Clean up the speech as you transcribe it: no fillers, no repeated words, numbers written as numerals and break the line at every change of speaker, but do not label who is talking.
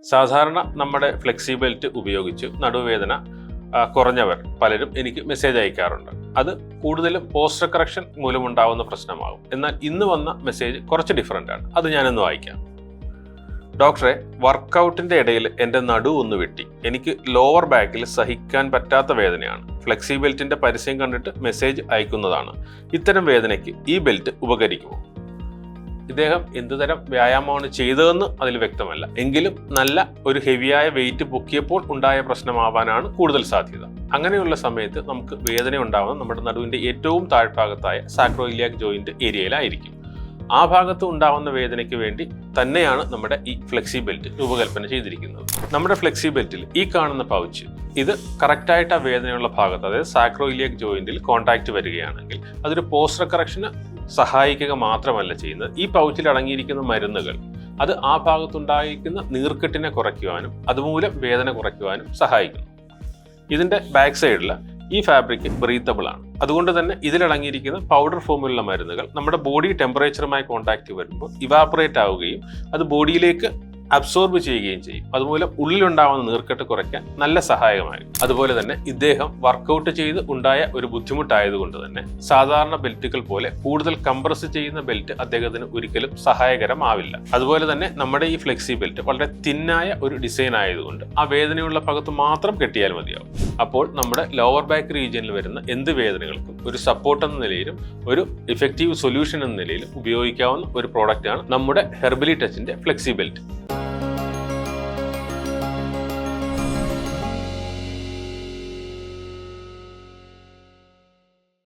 സാധാരണ നമ്മുടെ flexi belt ഉപയോഗിച്ച് നടുവേദന കുറഞ്ഞവർ പലരും എനിക്ക് മെസ്സേജ് അയക്കാറുണ്ട്. അത് കൂടുതലും പോസ്റ്റർ കറക്ഷൻ മൂലമുണ്ടാവുന്ന പ്രശ്നമാകും. എന്നാൽ ഇന്ന് വന്ന മെസ്സേജ് കുറച്ച് ഡിഫറൻ്റ് ആണ്. അത് ഞാനൊന്ന് വായിക്കാം. ഡോക്ടറെ, വർക്കൗട്ടിൻ്റെ ഇടയിൽ എൻ്റെ നടു ഒന്ന് വെട്ടി. എനിക്ക് ലോവർ ബാക്കിൽ സഹിക്കാൻ പറ്റാത്ത വേദനയാണ്. ഫ്ലെക്സി ബെൽറ്റിൻ്റെ പരസ്യം കണ്ടിട്ട് മെസ്സേജ് അയക്കുന്നതാണ്. ഇത്തരം വേദനയ്ക്ക് ഈ ബെൽറ്റ് ഉപകരിക്കുമോ? ഇദ്ദേഹം എന്തുതരം വ്യായാമമാണ് ചെയ്തതെന്ന് അതിൽ വ്യക്തമല്ല. എങ്കിലും നല്ല ഒരു ഹെവിയായ വെയിറ്റ് പൊക്കിയപ്പോൾ ഉണ്ടായ പ്രശ്നമാവാനാണ് കൂടുതൽ സാധ്യത. അങ്ങനെയുള്ള സമയത്ത് നമുക്ക് വേദന ഉണ്ടാവുന്ന നമ്മുടെ നടുവിൻ്റെ ഏറ്റവും താഴ്ഭാഗത്തായ സാക്രോയിലിയാക് ജോയിന്റ് ഏരിയയിലായിരിക്കും. ആ ഭാഗത്ത് ഉണ്ടാവുന്ന വേദനയ്ക്ക് വേണ്ടി തന്നെയാണ് നമ്മുടെ ഈ ഫ്ലെക്സി ബെൽറ്റ് രൂപകൽപ്പന ചെയ്തിരിക്കുന്നത്. നമ്മുടെ ഫ്ലെക്സി ബെൽറ്റിൽ ഈ കാണുന്ന പൗച്ച്, ഇത് കറക്റ്റായിട്ട് ആ വേദനയുള്ള ഭാഗത്ത്, അതായത് സാക്രോയിലിയാക് ജോയിന്റിൽ കോൺടാക്റ്റ് വരികയാണെങ്കിൽ അതൊരു പോസ്റ്റർ കറക്ഷന് സഹായിക്കുക മാത്രമല്ല ചെയ്യുന്നത്. ഈ പൗച്ചിൽ അടങ്ങിയിരിക്കുന്ന മരുന്നുകൾ അത് ആ ഭാഗത്തുണ്ടായിരിക്കുന്ന നീർക്കെട്ടിനെ കുറയ്ക്കുവാനും അതുമൂലം വേദന കുറയ്ക്കുവാനും സഹായിക്കുന്നു. ഇതിൻ്റെ ബാക്ക് സൈഡിൽ ഈ ഫാബ്രിക് ബ്രീത്തബിൾ ആണ്. അതുകൊണ്ട് തന്നെ ഇതിലടങ്ങിയിരിക്കുന്ന പൗഡർ ഫോമിലുള്ള മരുന്നുകൾ നമ്മുടെ ബോഡി ടെമ്പറേച്ചറുമായി കോൺടാക്റ്റ് വരുമ്പോൾ ഇവാപ്പറേറ്റ് ആവുകയും അത് ബോഡിയിലേക്ക് അബ്സോർബ് ചെയ്യുകയും ചെയ്യും. അതുമൂലം ഉള്ളിലുണ്ടാവുന്ന നീർക്കെട്ട് കുറയ്ക്കാൻ നല്ല സഹായകമായിരിക്കും. അതുപോലെ തന്നെ ഇദ്ദേഹം വർക്കൗട്ട് ചെയ്ത് ഉണ്ടായ ഒരു ബുദ്ധിമുട്ടായതുകൊണ്ട് തന്നെ സാധാരണ ബെൽറ്റുകൾ പോലെ കൂടുതൽ കംപ്രസ് ചെയ്യുന്ന ബെൽറ്റ് അദ്ദേഹത്തിന് ഒരിക്കലും സഹായകരമാവില്ല. അതുപോലെ തന്നെ നമ്മുടെ ഈ ഫ്ലെക്സി ബെൽറ്റ് വളരെ തിന്നായ ഒരു ഡിസൈൻ ആയതുകൊണ്ട് ആ വേദനയുള്ള ഭാഗത്ത് മാത്രം കെട്ടിയാൽ മതിയാവും. അപ്പോൾ നമ്മുടെ ലോവർ ബാക്ക് റീജിയനിൽ വരുന്ന എന്ത് വേദനകൾക്കും ഒരു സപ്പോർട്ട് എന്ന നിലയിലും ഒരു ഇഫക്റ്റീവ് സൊല്യൂഷൻ എന്ന നിലയിലും ഉപയോഗിക്കാവുന്ന ഒരു പ്രോഡക്റ്റാണ് നമ്മുടെ ഹെർബലി ടച്ചിന്റെ ഫ്ലെക്സി ബെൽറ്റ്.